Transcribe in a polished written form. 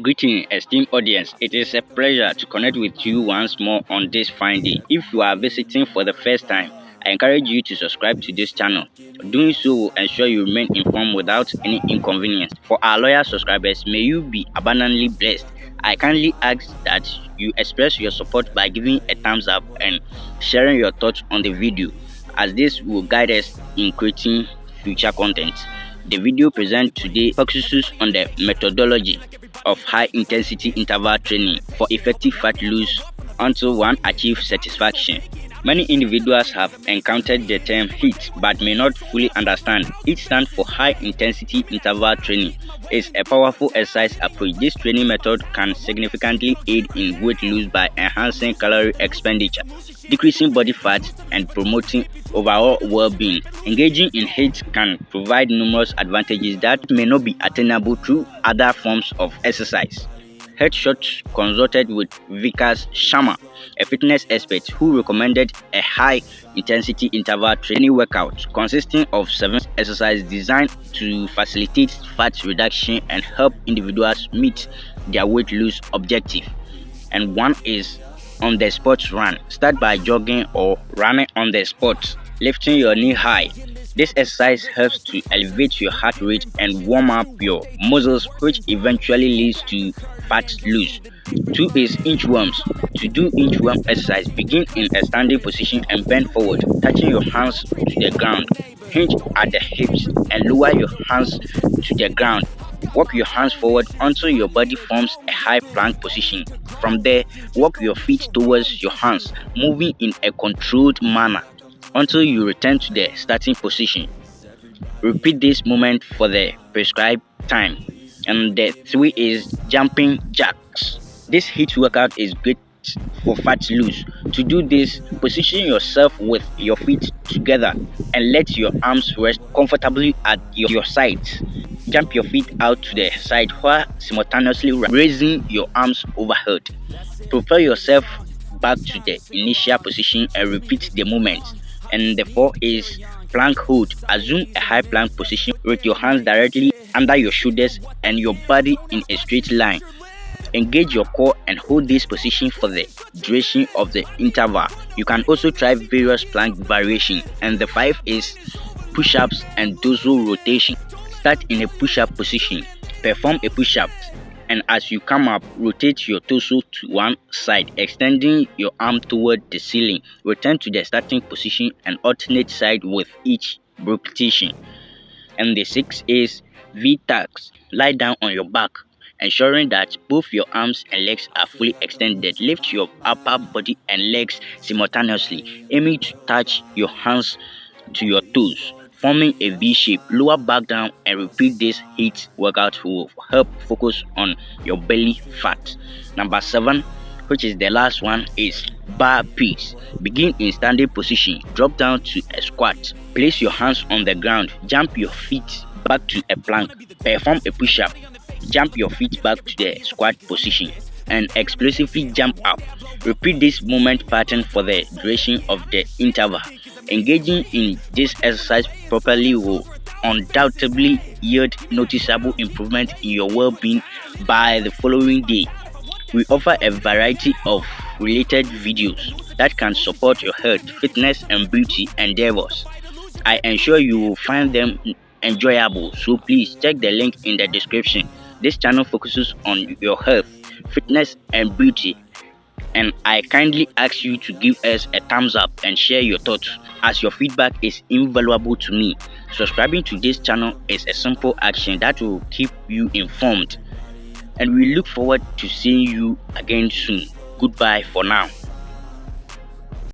Greeting, esteemed audience. It is a pleasure to connect with you once more on this fine day. If you are visiting for the first time, I encourage you to subscribe to this channel. Doing so will ensure you remain informed without any inconvenience. For our loyal subscribers, may you be abundantly blessed. I kindly ask that you express your support by giving a thumbs up and sharing your thoughts on the video, as this will guide us in creating future content. The video presented today focuses on the methodology of high-intensity interval training for effective fat loss until one achieves satisfaction. Many individuals have encountered the term Hiit but may not fully understand. It stands for high-intensity interval training. It's a powerful exercise approach. This training method can significantly aid in weight loss by enhancing calorie expenditure, decreasing body fat, and promoting overall well-being. Engaging in Hiit can provide numerous advantages that may not be attainable through other forms of exercise. Headshot consulted with Vikas Sharma, a fitness expert who recommended a high-intensity interval training workout consisting of 7 exercises designed to facilitate fat reduction and help individuals meet their weight loss objective. And one is on the spot run. Start by jogging or running on the spot, lifting your knee high. This exercise helps to elevate your heart rate and warm up your muscles, which eventually leads to fat loss. 2 is inchworms. To do inchworm exercise, begin in a standing position and bend forward, touching your hands to the ground. Hinge at the hips and lower your hands to the ground. Walk your hands forward until your body forms a high plank position. From there, walk your feet towards your hands, moving in a controlled manner until you return to the starting position. Repeat this movement for the prescribed time. And the 3 is jumping jacks. This Hiit workout is great for fat loss. To do this, position yourself with your feet together and let your arms rest comfortably at your sides. Jump your feet out to the side while simultaneously raising your arms overhead. Propel yourself back to the initial position and repeat the movement. And the 4 is plank hold. Assume a high plank position with your hands directly under your shoulders and your body in a straight line. Engage your core and hold this position for the duration of the interval. You can also try various plank variations. And the 5 is push-ups and torso rotation. Start in a push-up position. Perform a push-up, and as you come up, rotate your torso to one side, extending your arm toward the ceiling. Return to the starting position and alternate side with each repetition. And the 6 is V-tags. Lie down on your back, ensuring that both your arms and legs are fully extended. Lift your upper body and legs simultaneously, aiming to touch your hands to your toes, forming a V shape. Lower back down and repeat this Hiit workout will help focus on your belly fat. Number 7, which is the last one, is bar picks. Begin in standing position, drop down to a squat. Place your hands on the ground, jump your feet back to a plank. Perform a push-up, jump your feet back to the squat position and explosively jump up. Repeat this movement pattern for the duration of the interval. Engaging in this exercise properly will undoubtedly yield noticeable improvement in your well-being by the following day. We offer a variety of related videos that can support your health, fitness, and beauty endeavors. I ensure you will find them enjoyable, so please check the link in the description. This channel focuses on your health, fitness, and beauty, and I kindly ask you to give us a thumbs up and share your thoughts, as your feedback is invaluable to me. Subscribing to this channel is a simple action that will keep you informed, and we look forward to seeing you again soon. Goodbye for now.